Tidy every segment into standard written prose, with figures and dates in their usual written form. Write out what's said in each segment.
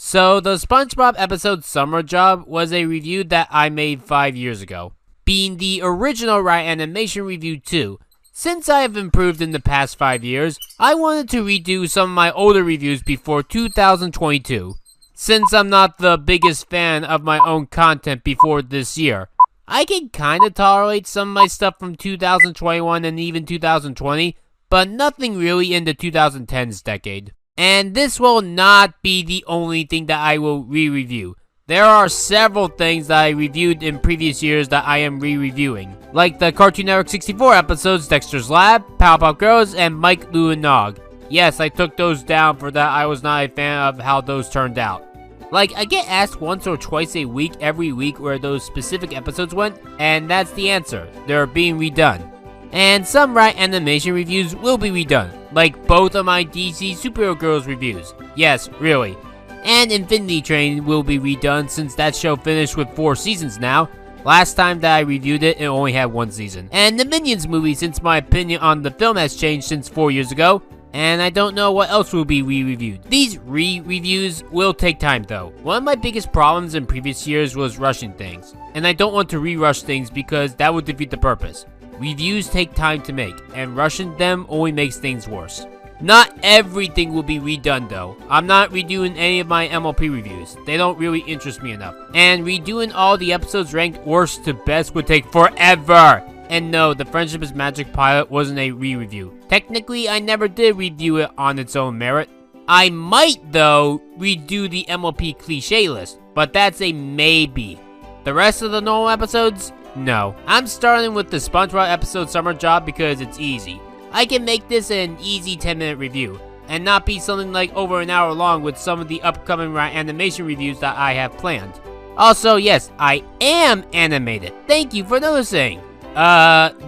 So the SpongeBob episode Summer Job was a review that I made 5 years ago, being the original Ryanimation review too. Since I have improved in the past 5 years, I wanted to redo some of my older reviews before 2022. Since I'm not the biggest fan of my own content before this year, I can kinda tolerate some of my stuff from 2021 and even 2020, but nothing really in the 2010s decade. And this will not be the only thing that I will re-review. There are several things that I reviewed in previous years that I am re-reviewing, like the Cartoon Network 64 episodes Dexter's Lab, Powerpuff Girls, and Mike, Lou, and Nog. Yes, I took those down for that I was not a fan of how those turned out. Like, I get asked once or twice a week every week where those specific episodes went, and that's the answer. They're being redone. And some Ryanimation reviews will be redone, like both of my DC Superhero Girls reviews. Yes, really. And Infinity Train will be redone since that show finished with 4 seasons now. Last time that I reviewed it, it only had 1 season. And the Minions movie, since my opinion on the film has changed since 4 years ago, and I don't know what else will be re-reviewed. These re-reviews will take time though. One of my biggest problems in previous years was rushing things, and I don't want to re-rush things because that would defeat the purpose. Reviews take time to make, and rushing them only makes things worse. Not everything will be redone though. I'm not redoing any of my MLP reviews. They don't really interest me enough. And redoing all the episodes ranked worst to best would take forever. And no, the Friendship is Magic pilot wasn't a re-review. Technically, I never did review it on its own merit. I might, though, redo the MLP cliche list, but that's a maybe. The rest of the normal episodes? No. I'm starting with the SpongeBob episode Summer Job because it's easy. I can make this an easy 10-minute review, and not be something like over an hour long with some of the upcoming animation reviews that I have planned. Also, yes, I am animated. Thank you for noticing.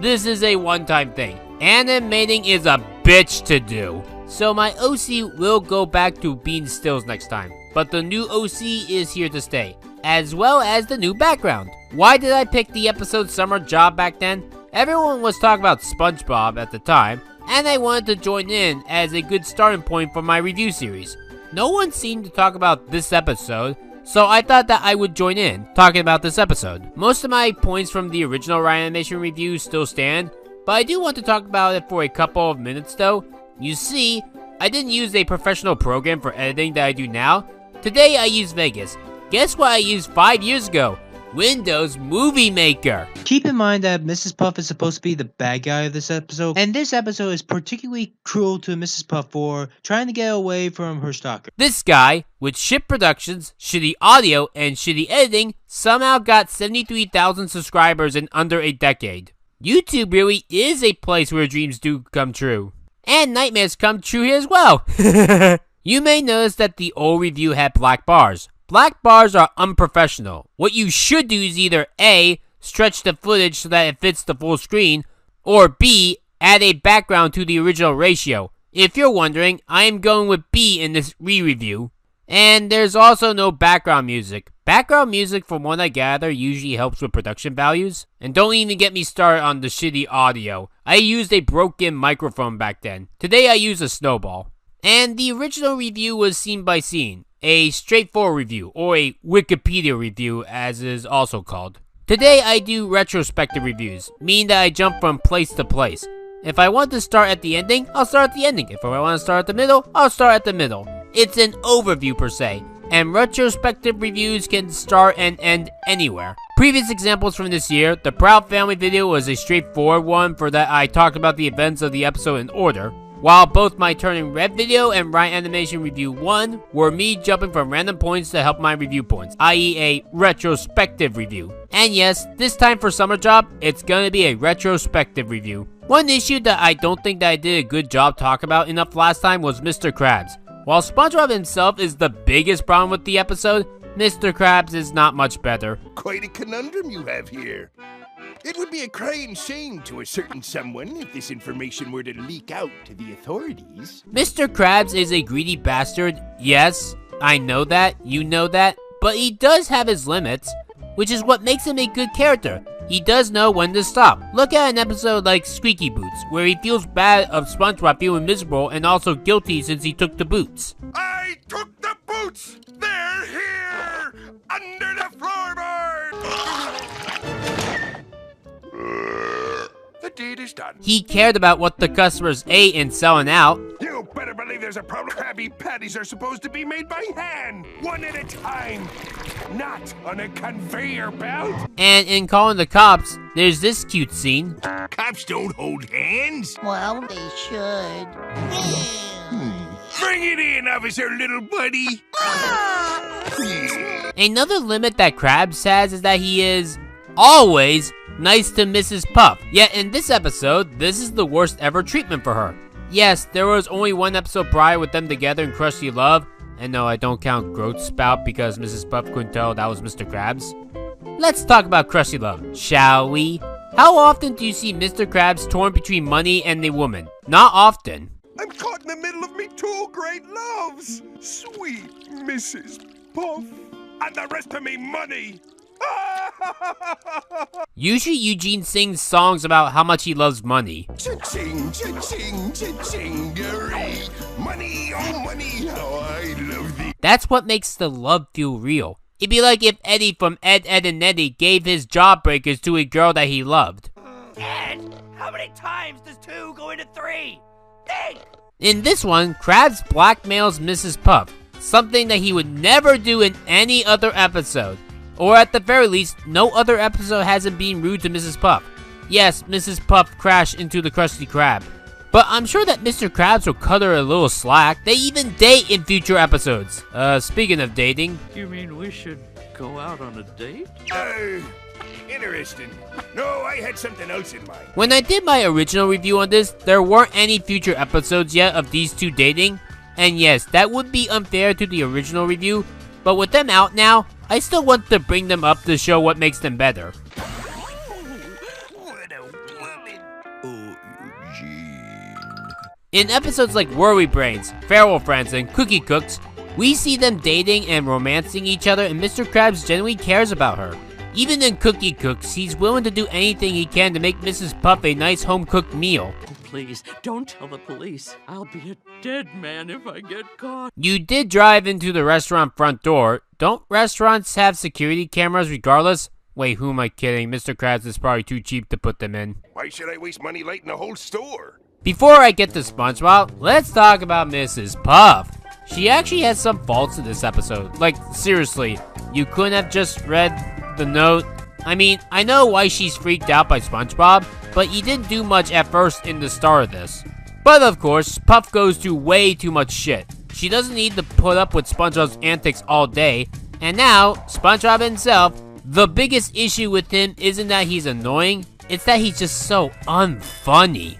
This is a one-time thing. Animating is a bitch to do. So my OC will go back to being stills next time. But the new OC is here to stay, as well as the new background. Why did I pick the episode Summer Job back then? Everyone was talking about SpongeBob at the time, and I wanted to join in as a good starting point for my review series. No one seemed to talk about this episode, so I thought that I would join in, talking about this episode. Most of my points from the original Ryanimation review still stand, but I do want to talk about it for a couple of minutes though. You see, I didn't use a professional program for editing that I do now. Today I use Vegas. Guess what I used 5 years ago? Windows Movie Maker. Keep in mind that Mrs. Puff is supposed to be the bad guy of this episode, and this episode is particularly cruel to Mrs. Puff for trying to get away from her stalker. This guy, with shit productions, shitty audio, and shitty editing, somehow got 73,000 subscribers in under a decade. YouTube really is a place where dreams do come true. And nightmares come true here as well. You may notice that the old review had black bars. Black bars are unprofessional. What you should do is either A, stretch the footage so that it fits the full screen, or B, add a background to the original ratio. If you're wondering, I am going with B in this re-review. And there's also no background music. Background music, from what I gather, usually helps with production values. And don't even get me started on the shitty audio. I used a broken microphone back then. Today I use a snowball. And the original review was scene by scene. A straightforward review, or a Wikipedia review as is also called. Today I do retrospective reviews, meaning that I jump from place to place. If I want to start at the ending, I'll start at the ending. If I want to start at the middle, I'll start at the middle. It's an overview per se, and retrospective reviews can start and end anywhere. Previous examples from this year, the Proud Family video was a straightforward one for that I talked about the events of the episode in order. While both my Turning Red video and Ryanimation Review 1 were me jumping from random points to help my review points, i.e. a retrospective review. And yes, this time for Summer Job, it's gonna be a retrospective review. One issue that I don't think that I did a good job talking about enough last time was Mr. Krabs. While SpongeBob himself is the biggest problem with the episode, Mr. Krabs is not much better. Quite a conundrum you have here. It would be a crying shame to a certain someone if this information were to leak out to the authorities. Mr. Krabs is a greedy bastard, yes, I know that, you know that, but he does have his limits, which is what makes him a good character. He does know when to stop. Look at an episode like Squeaky Boots, where he feels bad of SpongeBob feeling miserable and also guilty since he took the boots. I took the boots! They're deed is done. He cared about what the customers ate and selling out. You better believe there's a problem. Krabby Patties are supposed to be made by hand, one at a time, not on a conveyor belt. And in calling the cops, there's this cute scene. Cops don't hold hands. Well, they should. Bring it in, officer, little buddy. Another limit that Krabs has is that he is always nice to Mrs. Puff. Yet in this episode, this is the worst ever treatment for her. Yes, there was only one episode prior with them together in Krusty Love. And no, I don't count Growth Spout because Mrs. Puff couldn't tell that was Mr. Krabs. Let's talk about Krusty Love, shall we? How often do you see Mr. Krabs torn between money and a woman? Not often. I'm caught in the middle of me two great loves. Sweet Mrs. Puff. And the rest of me money. Usually Eugene sings songs about how much he loves money. Cha-ching, cha-ching, cha-chingery. Money, oh money, how I love thee. That's what makes the love feel real. It'd be like if Eddie from Ed, Edd and Eddy gave his jawbreakers to a girl that he loved. Ed, how many times does 2 go into 3? Think! In this one, Krabs blackmails Mrs. Puff, something that he would never do in any other episode. Or at the very least, no other episode has him being rude to Mrs. Puff. Yes, Mrs. Puff crashed into the Krusty Krab. But I'm sure that Mr. Krabs will cut her a little slack. They even date in future episodes. Speaking of dating. You mean we should go out on a date? Interesting. No, I had something else in mind. When I did my original review on this, there weren't any future episodes yet of these two dating. And yes, that would be unfair to the original review. But with them out now, I still want to bring them up to show what makes them better. What a woman. Oh, Eugene. In episodes like Worry Brains, Feral Friends, and Cookie Cooks, we see them dating and romancing each other, and Mr. Krabs genuinely cares about her. Even in Cookie Cooks, he's willing to do anything he can to make Mrs. Puff a nice home-cooked meal. Please, don't tell the police. I'll be a dead man if I get caught. You did drive into the restaurant front door. Don't restaurants have security cameras regardless? Wait, who am I kidding? Mr. Krabs is probably too cheap to put them in. Why should I waste money lighting the whole store? Before I get to SpongeBob, let's talk about Mrs. Puff. She actually has some faults in this episode. Like, seriously, you couldn't have just read the note? I mean, I know why she's freaked out by SpongeBob, but he didn't do much at first in the start of this. But of course, Puff goes through way too much shit. She doesn't need to put up with SpongeBob's antics all day, and now, SpongeBob himself, the biggest issue with him isn't that he's annoying, it's that he's just so unfunny.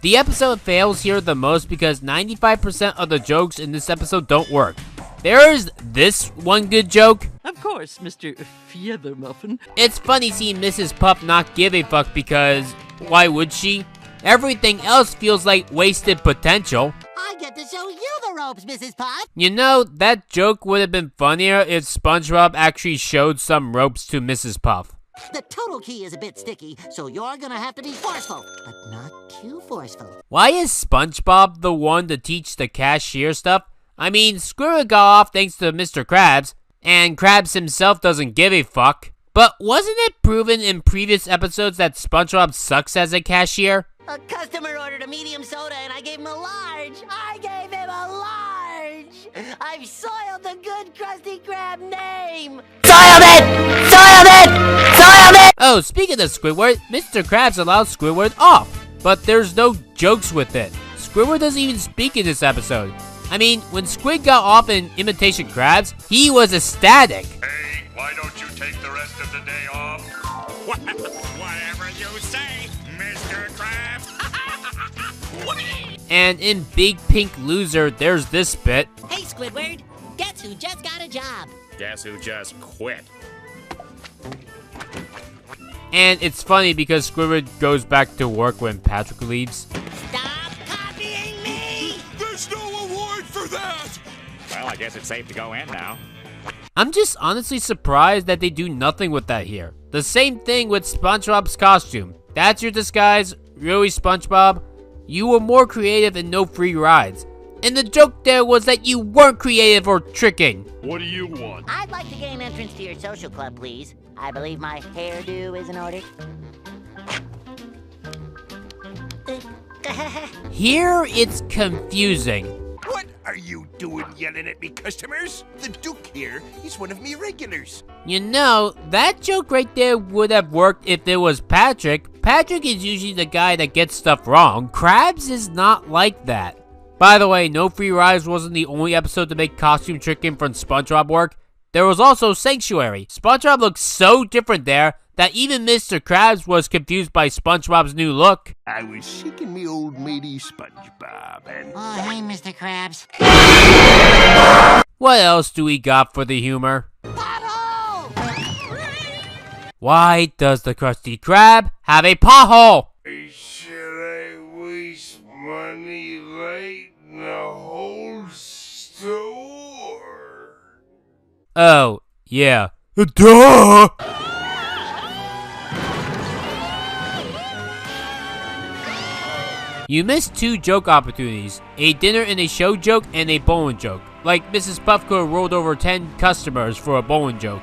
The episode fails here the most because 95% of the jokes in this episode don't work. There is this one good joke. Of course, Mr. Feathermuffin. It's funny seeing Mrs. Puff not give a fuck because, why would she? Everything else feels like wasted potential. I get to show you the ropes, Mrs. Puff. You know, that joke would have been funnier if SpongeBob actually showed some ropes to Mrs. Puff. The total key is a bit sticky, so you're gonna have to be forceful, but not too forceful. Why is SpongeBob the one to teach the cashier stuff? I mean, Squidward got off thanks to Mr. Krabs, and Krabs himself doesn't give a fuck. But wasn't it proven in previous episodes that SpongeBob sucks as a cashier? A customer ordered a medium soda and I gave him a large. I gave him a large. I've soiled the good Krusty Krab name. Soiled it! Soiled it! Soiled it! Oh, speaking of Squidward, Mr. Krabs allows Squidward off, but there's no jokes with it. Squidward doesn't even speak in this episode. I mean, when Squid got off in Imitation Krabs, he was ecstatic. Hey, why don't you take the rest of the day off? Whatever you say, Mr. Krabs. And in Big Pink Loser, there's this bit. Hey, Squidward, guess who just got a job? Guess who just quit? And it's funny because Squidward goes back to work when Patrick leaves. Stop copying me! There's no award for that! Well, I guess it's safe to go in now. I'm just honestly surprised that they do nothing with that here. The same thing with SpongeBob's costume. That's your disguise? Really, SpongeBob? You were more creative and no free rides. And the joke there was that you weren't creative or tricking. What do you want? I'd like to gain entrance to your social club, please. I believe my hairdo is in order. Here it's confusing. What are you doing yelling at me, customers? The Duke here, he's one of me regulars. You know, that joke right there would have worked if it was Patrick. Patrick is usually the guy that gets stuff wrong. Krabs is not like that. By the way, No Free Rides wasn't the only episode to make costume tricking from SpongeBob work. There was also Sanctuary. SpongeBob looks so different there that even Mr. Krabs was confused by SpongeBob's new look. I was seeking me old matey SpongeBob and... Oh, hey, Mr. Krabs. What else do we got for the humor? Pothole! Why does the Krusty Krab have a pothole? Should I waste money lighting the whole store? Oh, yeah. Duh! You missed 2 joke opportunities, a dinner and a show joke and a bowling joke. Like Mrs. Puff could have rolled over 10 customers for a bowling joke.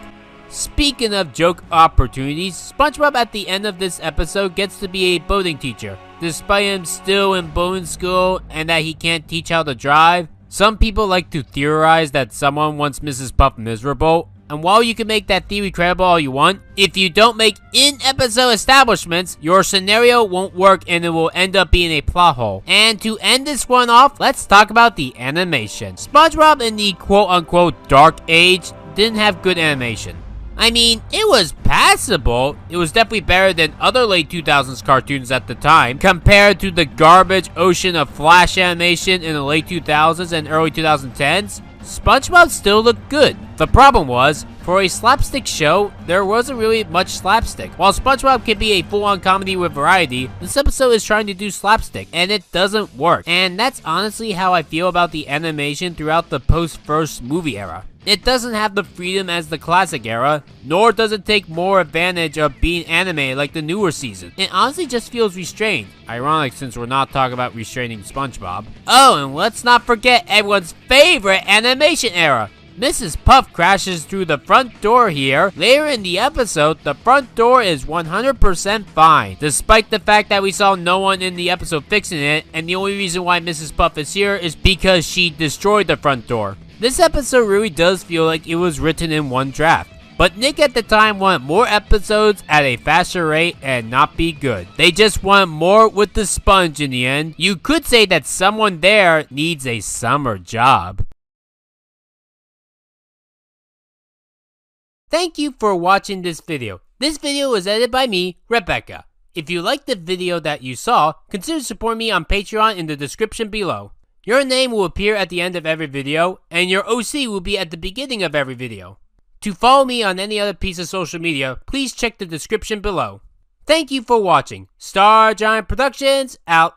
Speaking of joke opportunities, SpongeBob at the end of this episode gets to be a boating teacher. Despite him still in boating school and that he can't teach how to drive, some people like to theorize that someone wants Mrs. Puff miserable. And while you can make that theory credible all you want, if you don't make in-episode establishments, your scenario won't work and it will end up being a plot hole. And to end this one off, let's talk about the animation. SpongeBob in the quote-unquote dark age didn't have good animation. I mean, it was passable. It was definitely better than other late 2000s cartoons at the time, compared to the garbage ocean of Flash animation in the late 2000s and early 2010s. SpongeBob still looked good. The problem was, for a slapstick show, there wasn't really much slapstick. While SpongeBob can be a full-on comedy with variety, this episode is trying to do slapstick, and it doesn't work. And that's honestly how I feel about the animation throughout the post-first movie era. It doesn't have the freedom as the classic era, nor does it take more advantage of being animated like the newer season. It honestly just feels restrained. Ironic since we're not talking about restraining SpongeBob. Oh, and let's not forget everyone's favorite animation era. Mrs. Puff crashes through the front door here. Later in the episode, the front door is 100% fine, despite the fact that we saw no one in the episode fixing it, and the only reason why Mrs. Puff is here is because she destroyed the front door. This episode really does feel like it was written in one draft. But Nick at the time wanted more episodes at a faster rate and not be good. They just want more with the sponge in the end. You could say that someone there needs a summer job. Thank you for watching this video. This video was edited by me, Rebecca. If you liked the video that you saw, consider supporting me on Patreon in the description below. Your name will appear at the end of every video, and your OC will be at the beginning of every video. To follow me on any other piece of social media, please check the description below. Thank you for watching. Star Giant Productions, out.